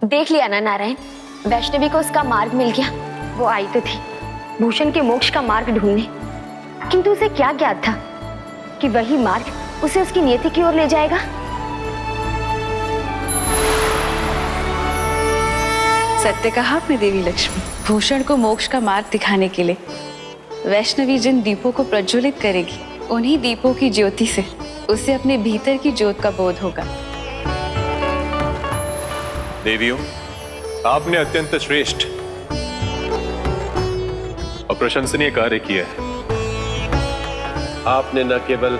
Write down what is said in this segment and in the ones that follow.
देख लिया ना नारायण, वैष्णवी को उसका मार्ग मिल गया। वो आई तो थी भूषण के मोक्ष का मार्ग ढूंढने, किंतु उसे क्या ज्ञात था कि वही मार्ग उसे उसकी नियति की ओर ले जाएगा। सत्य कहा आपने देवी लक्ष्मी। भूषण को मोक्ष का मार्ग दिखाने के लिए वैष्णवी जिन दीपों को प्रज्वलित करेगी, उन्हीं दीपों की ज्योति से उसे अपने भीतर की ज्योत का बोध होगा। देवियों, आपने अत्यंत श्रेष्ठ और प्रशंसनीय कार्य किया है। आपने न केवल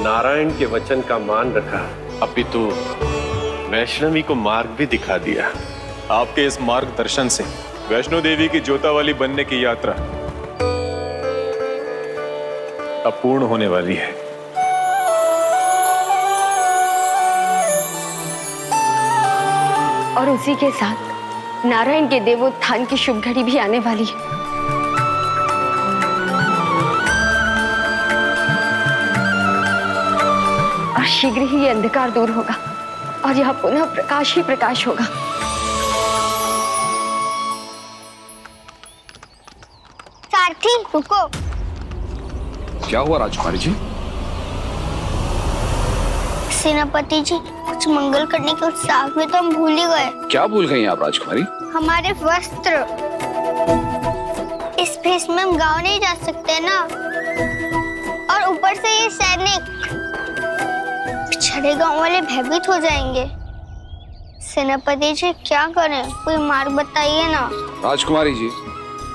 नारायण के वचन का मान रखा, अपितु वैष्णवी को मार्ग भी दिखा दिया। आपके इस मार्गदर्शन से वैष्णो देवी की ज्योतावाली बनने की यात्रा अब पूर्ण होने वाली है। और उसी के साथ नारायण के देवोत्थान की शुभ घड़ी भी आने वाली है। और शीघ्र ही ये अंधकार दूर होगा और यह पुनः प्रकाश ही प्रकाश होगा। सारथी रुको। क्या हुआ राजकुमारी जी? सेनापति जी, कुछ मंगल करने के उत्साह में तो हम भूल ही गए। क्या भूल गई आप राजकुमारी? हमारे वस्त्र। इस भेष में हम गांव नहीं जा सकते ना। और ऊपर से ये सैनिक, पिछड़े गांव वाले भयभीत हो जाएंगे। सेनापति जी क्या करें, कोई मार्ग बताइए ना। राजकुमारी जी,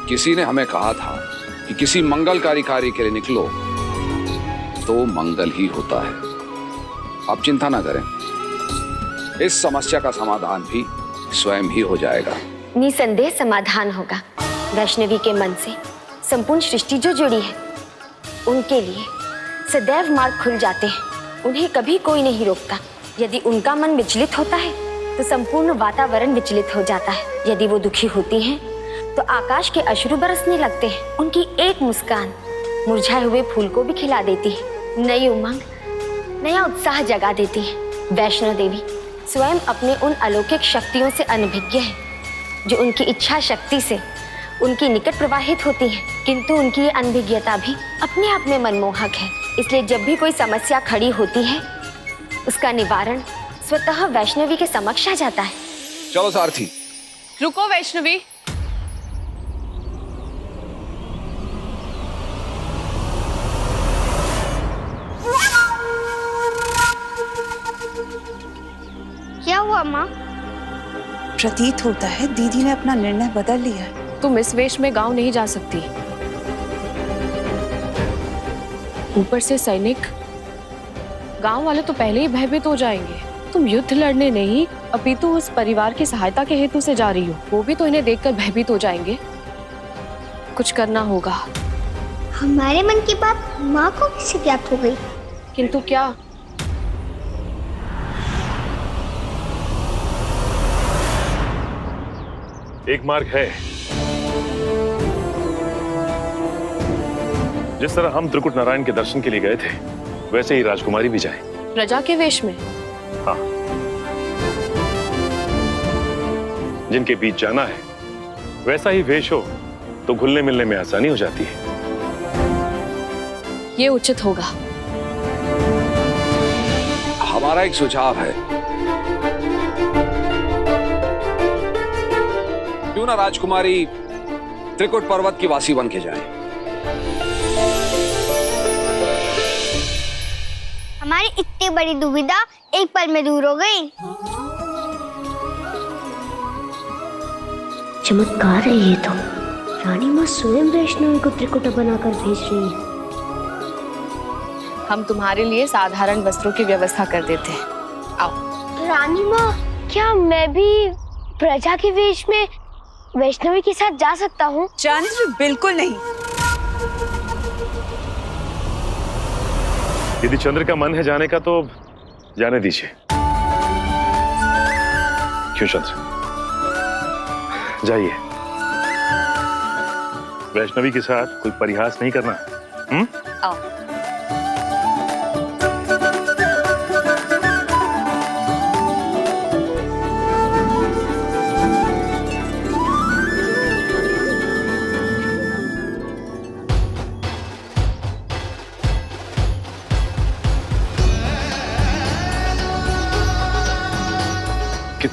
किसी ने हमें कहा था कि किसी मंगलकारी कार्य के लिए निकलो तो मंगल ही होता है। आप चिंता ना करें, इस समस्या का समाधान भी स्वयं ही हो जाएगा। निसंदेह समाधान होगा। वैष्णवी के मन से संपूर्ण सृष्टि जो जुड़ी है, उनके लिए सदैव मार्ग खुल जाते हैं। उन्हें कभी कोई नहीं रोकता। यदि उनका मन विचलित होता है तो संपूर्ण वातावरण विचलित हो जाता है। यदि वो दुखी होती हैं तो आकाश के अश्रु बरसने लगते हैं। उनकी एक मुस्कान मुरझाए हुए फूल को भी खिला देती है, नई उमंग, नया उत्साह जगा देती है। वैष्णो देवी स्वयं अपने उन अलौकिक शक्तियों से अनभिज्ञ है, जो उनकी इच्छा शक्ति से उनकी निकट प्रवाहित होती है। किंतु उनकी ये अनभिज्ञता भी अपने आप में मनमोहक है। इसलिए जब भी कोई समस्या खड़ी होती है, उसका निवारण स्वतः वैष्णवी के समक्ष आ जाता है। चलो सारथी। रुको वैष्णवी। क्या हुआ माँ? प्रतीत होता है दीदी ने अपना निर्णय बदल लिया है। तुम इस वेश में गांव नहीं जा सकती। ऊपर से सैनिक, गांव वाले तो पहले ही भयभीत हो जाएंगे। तुम युद्ध लड़ने नहीं, अपितु उस परिवार की सहायता के हेतु से जा रही हो। वो भी तो इन्हें देखकर भयभीत हो जाएंगे। कुछ करना होगा। हमारे मन की बात माँ को कैसे ज्ञात हो गई? किंतु क्या? एक मार्ग है। जिस तरह हम त्रिकुट नारायण के दर्शन के लिए गए थे, वैसे ही राजकुमारी भी जाए। प्रजा के वेश में? हाँ, जिनके बीच जाना है वैसा ही वेश हो तो घुलने मिलने में आसानी हो जाती है। ये उचित होगा। हमारा एक सुझाव है, क्यों ना राजकुमारी त्रिकुट पर्वत की वासी बन के जाए। हमारी इतनी बड़ी दुविधा एक पल में दूर हो गई। चमत्कार है ये तो। रानी माँ स्वयं वैष्णवी को त्रिकुट बनाकर भेज रही है। हम तुम्हारे लिए साधारण वस्त्रों की व्यवस्था कर देते हैं। आओ। रानी माँ, क्या मैं भी प्रजा के वेश में वैष्णवी के साथ जा सकता हूँ? चंद्र, बिल्कुल नहीं। यदि चंद्र का मन है जाने का तो जाने दीजिए। क्यों चंद्र, जाइए। वैष्णवी के साथ कोई परिहास नहीं करना। आओ।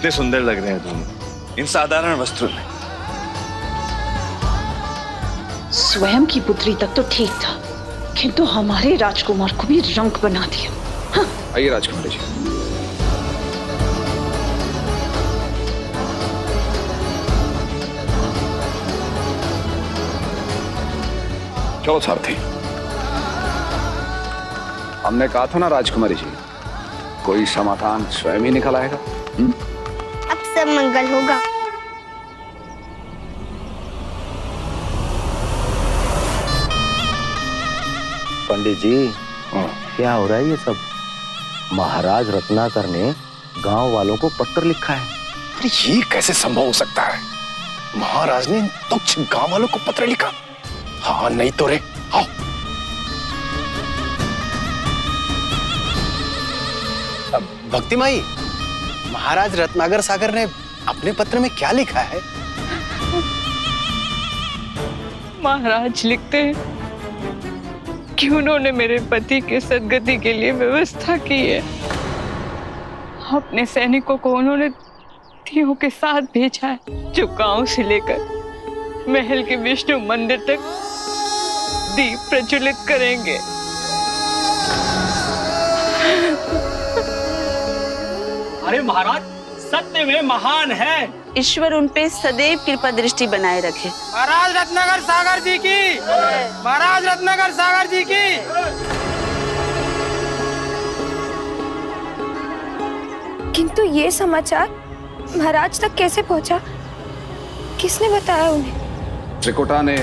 कितने सुंदर लग रहे हैं दोनों इन साधारण वस्त्रों में। स्वयं की पुत्री तक तो ठीक था, किंतु हमारे राजकुमार को भी रंक बना दिया। हाँ। आइए राजकुमारी जी। चलो सारथी, हमने कहा था ना राजकुमारी जी, कोई समाधान स्वयं ही निकल आएगा। अब सब मंगल होगा। पंडित जी, क्या हो रहा है ये सब? महाराज रत्नाकर ने गांव वालों को पत्र लिखा है। अरे ये कैसे संभव हो सकता है? महाराज ने तुच्छ गांव वालों को पत्र लिखा? हाँ नहीं तो रे, आओ। भक्ति माई, महाराज रत्नाकर सागर ने अपने पत्र में क्या लिखा है? महाराज लिखते हैं कि उन्होंने मेरे पति के सदगति के लिए व्यवस्था की है। अपने सैनिकों को उन्होंने दियों के साथ भेजा है, जो गांव से लेकर महल के विष्णु मंदिर तक दीप प्रज्वलित करेंगे। अरे महाराज सत्य में महान है। ईश्वर उन पे सदैव कृपा दृष्टि बनाए रखे। महाराज रत्नाकर सागर जी की, महाराज रत्नाकर सागर जी की। किंतु ये समाचार महाराज तक कैसे पहुंचा? किसने बताया उन्हें? त्रिकुटा ने।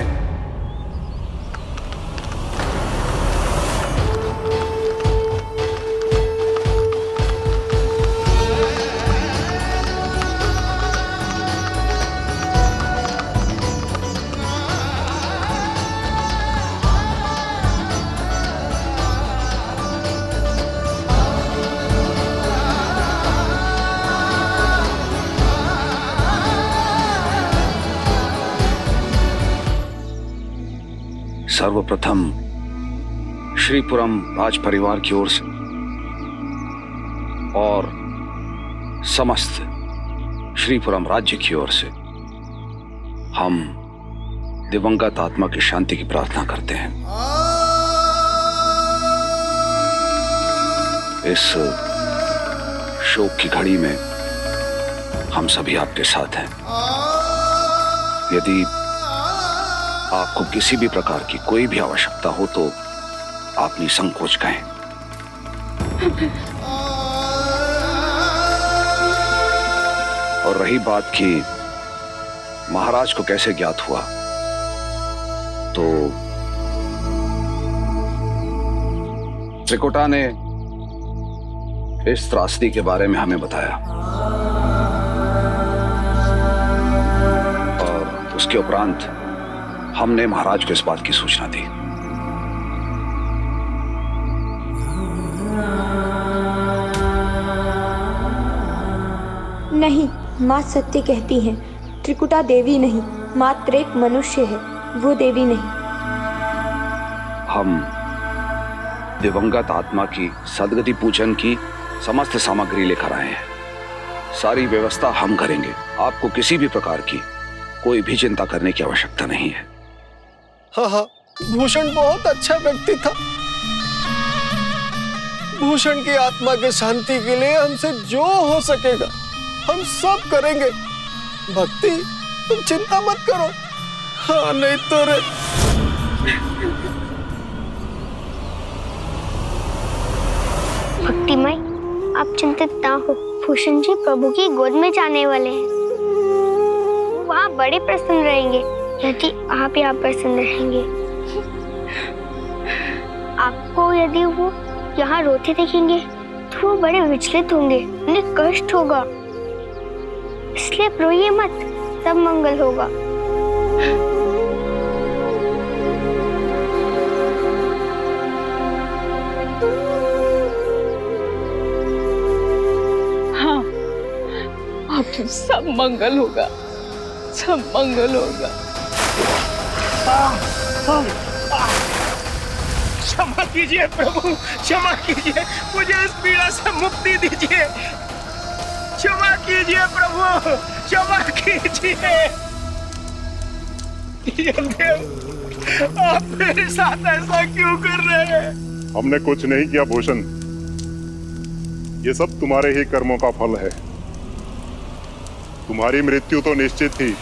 सर्वप्रथम श्रीपुरम राज परिवार की ओर से और समस्त श्रीपुरम राज्य की ओर से हम दिवंगत आत्मा की शांति की प्रार्थना करते हैं। इस शोक की घड़ी में हम सभी आपके साथ हैं। यदि आपको किसी भी प्रकार की कोई भी आवश्यकता हो तो आप निसंकोच कहें। और रही बात कि महाराज को कैसे ज्ञात हुआ, तो त्रिकुटा ने इस त्रासदी के बारे में हमें बताया और उसके उपरांत हमने महाराज को इस बात की सूचना दी। नहीं, माँ सत्य कहती हैं। त्रिकुटा देवी नहीं, मात्र एक मनुष्य है, वो देवी नहीं। हम दिवंगत आत्मा की सदगति पूजन की समस्त सामग्री लेकर आए हैं। सारी व्यवस्था हम करेंगे। आपको किसी भी प्रकार की कोई भी चिंता करने की आवश्यकता नहीं है। हाँ, भूषण बहुत अच्छा व्यक्ति था। भूषण की आत्मा की शांति के लिए हमसे जो हो सकेगा हम सब करेंगे। भक्ति, तुम चिंता मत करो। हाँ नहीं तो रे। भक्ति माई, आप चिंतित ना हो। भूषण जी प्रभु की गोद में जाने वाले हैं। वो वहाँ बड़े प्रसन्न रहेंगे यदि आप यहाँ प्रसन्न रहेंगे। आपको यदि वो यहाँ रोते देखेंगे तो वो बड़े विचलित होंगे, उन्हें कष्ट होगा। इसलिए रोइए मत, सब मंगल होगा। हाँ, अब सब मंगल होगा, सब मंगल होगा। क्षमा कीजिए प्रभु, क्षमा कीजिए, मुझे इस पीड़ा से मुक्ति दीजिए। क्षमा कीजिए प्रभु, क्षमा कीजिए। यमदेव, आप मेरे साथ ऐसा क्यों कर रहे हैं? हमने कुछ नहीं किया भूषण, ये सब तुम्हारे ही कर्मों का फल है। तुम्हारी मृत्यु तो निश्चित थी,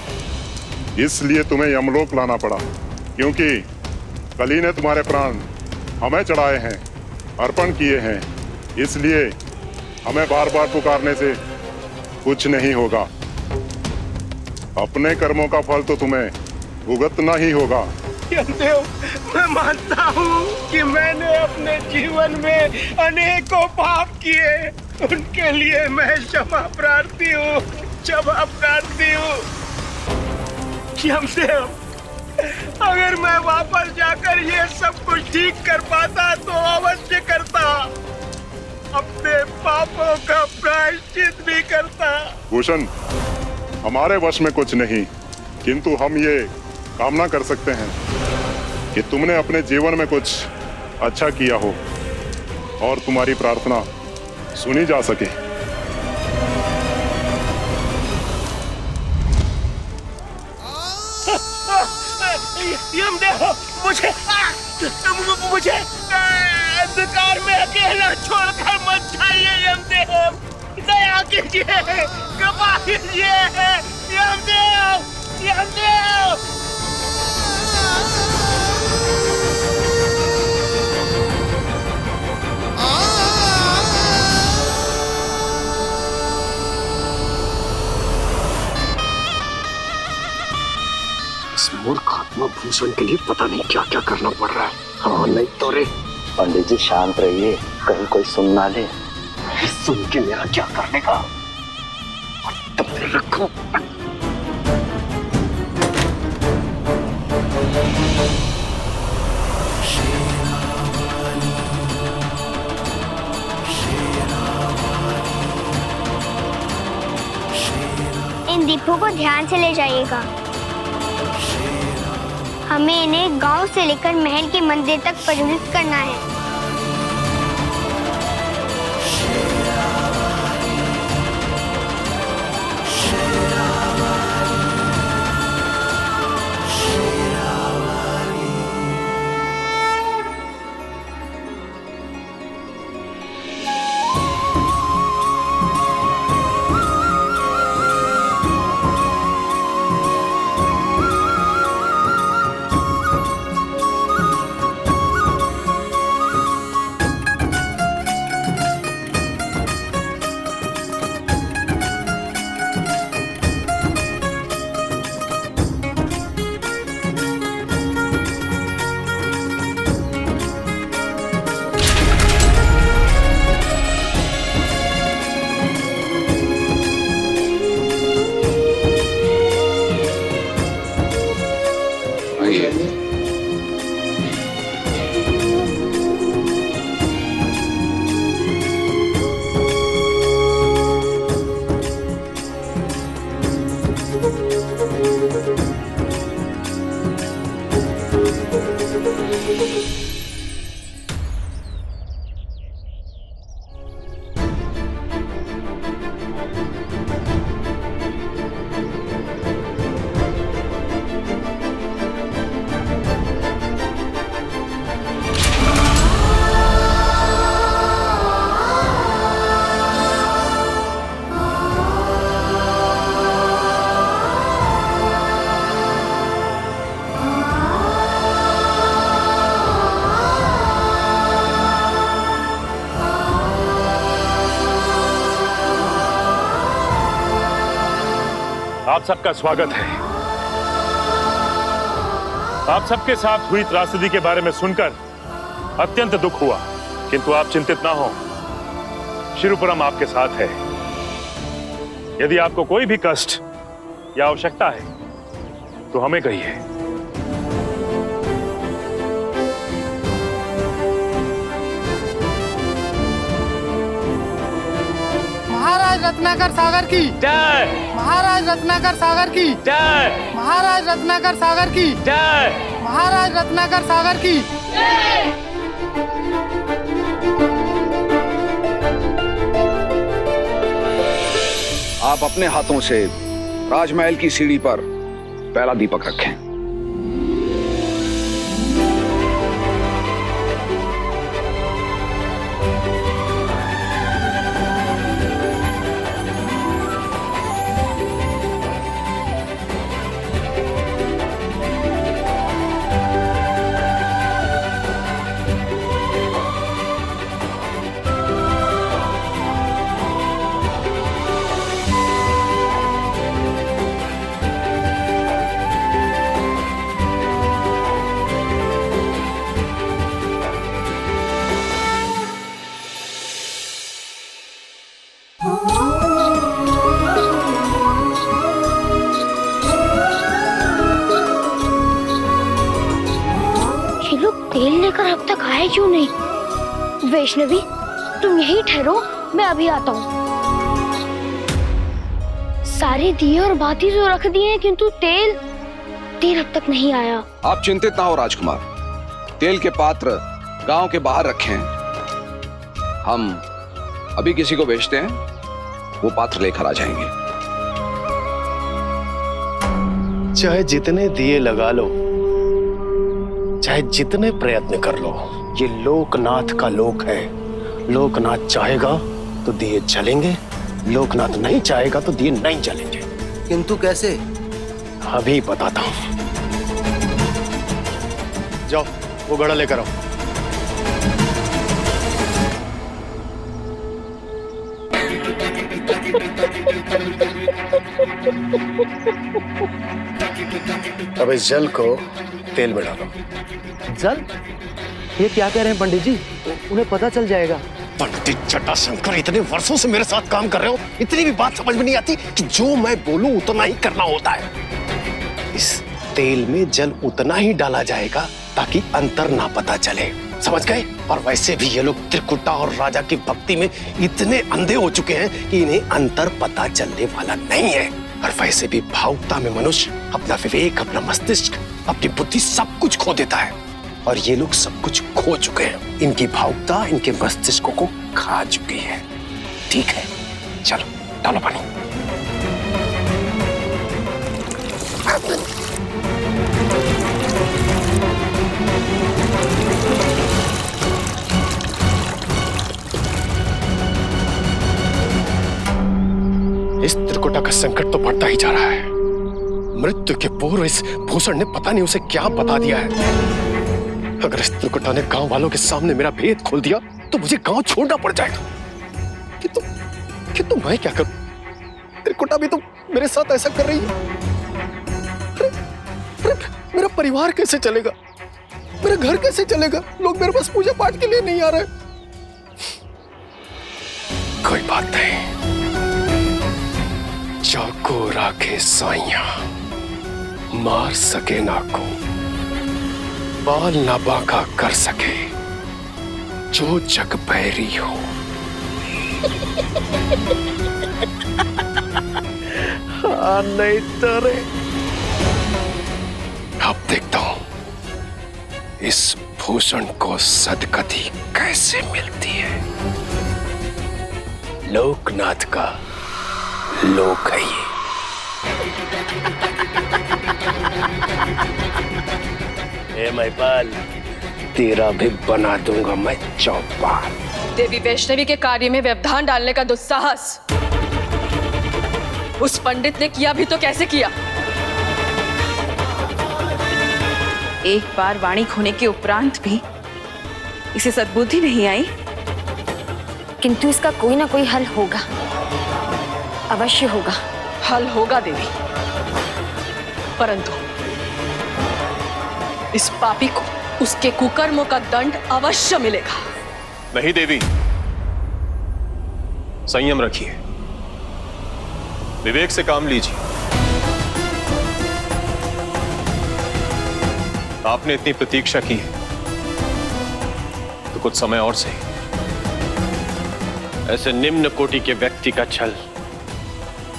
इसलिए तुम्हें यमलोक लाना पड़ा, क्योंकि कली ने तुम्हारे प्राण हमें चढ़ाए हैं, अर्पण किए हैं। इसलिए हमें बार बार पुकारने से कुछ नहीं होगा। अपने कर्मों का फल तो तुम्हें भुगतना ही होगा। यमदेव, मैं मानता हूँ कि मैंने अपने जीवन में अनेकों पाप किए, उनके लिए मैं क्षमा प्रार्थी हूँ, क्षमा प्रार्थी हूँ। यमदेव, अगर मैं वापस जाकर ये सब कुछ ठीक कर पाता तो अवश्य करता, अपने पापों का प्रायश्चित भी करता। भूषण, हमारे वश में कुछ नहीं, किंतु हम ये कामना कर सकते हैं कि तुमने अपने जीवन में कुछ अच्छा किया हो और तुम्हारी प्रार्थना सुनी जा सके। यमदेव, मुझे अंधकार में अकेला छोड़कर मत जाइए। यमदेव, दया कीजिए, कृपा कीजिए। यमदेव, यमदेव। इस मूर्ख आत्मा भूषण के लिए पता नहीं क्या क्या करना पड़ रहा है। हाँ नहीं तो रे। पंडित जी शांत रहिए, कहीं कोई सुन ना ले। सुन के मेरा क्या करने का? तब रखो। इन दीपों को ध्यान से ले जाइएगा। हमें इन्हें गांव से लेकर महल के मंदिर तक परिवृत करना है। आप सबका स्वागत है। आप सबके साथ हुई त्रासदी के बारे में सुनकर अत्यंत दुख हुआ, किंतु आप चिंतित ना हो, शिरुपुरम आपके साथ है। यदि आपको कोई भी कष्ट या आवश्यकता है तो हमें कहिए। महाराज रत्नाकर सागर की जय। महाराज रत्नाकर सागर की जय। महाराज रत्नाकर सागर की जय। महाराज रत्नाकर सागर की जय। आप अपने हाथों से राजमहल की सीढ़ी पर पहला दीपक रखें। तेल लेकर अब तक आए क्यों नहीं? वैष्णवी, तुम यहीं ठहरो, मैं अभी आता हूँ। सारे दिए और बाती तो रख दिए हैं, किंतु तेल अब तक नहीं आया। आप चिंतित ना हो राजकुमार, तेल के पात्र गांव के बाहर रखे हैं। हम अभी किसी को भेजते हैं, वो पात्र लेकर आ जाएंगे। चाहे जितने दिए लगा लो, चाहे जितने प्रयत्न कर लो, ये लोकनाथ का लोक है। लोकनाथ चाहेगा तो दिए जलेंगे, लोकनाथ नहीं चाहेगा तो दिए नहीं जलेंगे। किंतु कैसे? अभी बताता हूं। जाओ वो घड़ा लेकर आओ। अब इस जल को तेल में डालो। जल? ये क्या कह रहे हैं पंडित जी? उन्हें पता चल जाएगा। पंडित जटाशंकर, इतने वर्षों से मेरे साथ काम कर रहे हो, इतनी भी बात समझ में नहीं आती कि जो मैं बोलूं उतना ही करना होता है। इस तेल में जल उतना ही डाला जाएगा ताकि अंतर ना पता चले, समझ गए? और वैसे भी ये लोग त्रिकुटा और राजा की भक्ति में इतने अंधे हो चुके हैं कि इन्हें अंतर पता चलने वाला नहीं है। और वैसे भी भावुकता में मनुष्य अपना विवेक, अपना मस्तिष्क, अपनी बुद्धि सब कुछ खो देता है। और ये लोग सब कुछ खो चुके हैं। इनकी भावुकता इनके मस्तिष्कों को खा चुकी है। ठीक है, चलो डालो पानी। इस त्रिकुटा का संकट तो बढ़ता ही जा रहा है। मृत्यु के पूर्व इस भूषण ने पता नहीं उसे क्या बता दिया है। अगर इस त्रिकुटा ने गांव वालों के सामने मेरा भेद खोल दिया तो मुझे गांव छोड़ना पड़ जाएगा। कि मैं क्या करूं? त्रिकुटा भी तो मेरे साथ ऐसा कर रही है। मेरा परिवार कैसे चलेगा? मेरा घर कैसे चलेगा? लोग मेरे पास पूजा पाठ के लिए नहीं आ रहे। कोई बात नहीं, जाको राखे साइया, मार सके ना को, बाल ना बांका कर सके, जो जग बैरी हो। हाँ नहीं तो रे। अब देखता हूं इस भूषण को सदगति कैसे मिलती है। लोकनाथ का लोक है ये। ए महिपाल, तेरा भी बना दूंगा मैं चौपाल। देवी वैष्णवी के कार्य में व्यवधान डालने का दुस्साहस उस पंडित ने किया भी तो कैसे किया? एक बार वाणी खोने के उपरांत भी इसे सद्बुद्धि नहीं आई। किंतु इसका कोई ना कोई हल होगा, अवश्य होगा। हल होगा देवी, परंतु इस पापी को उसके कुकर्मों का दंड अवश्य मिलेगा। नहीं देवी, संयम रखिए, विवेक से काम लीजिए। आपने इतनी प्रतीक्षा की है तो कुछ समय और सही। ऐसे निम्न कोटि के व्यक्ति का छल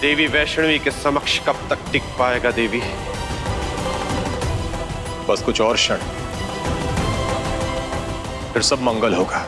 देवी वैष्णवी के समक्ष कब तक टिक पाएगा देवी? बस कुछ और क्षण, फिर सब मंगल होगा।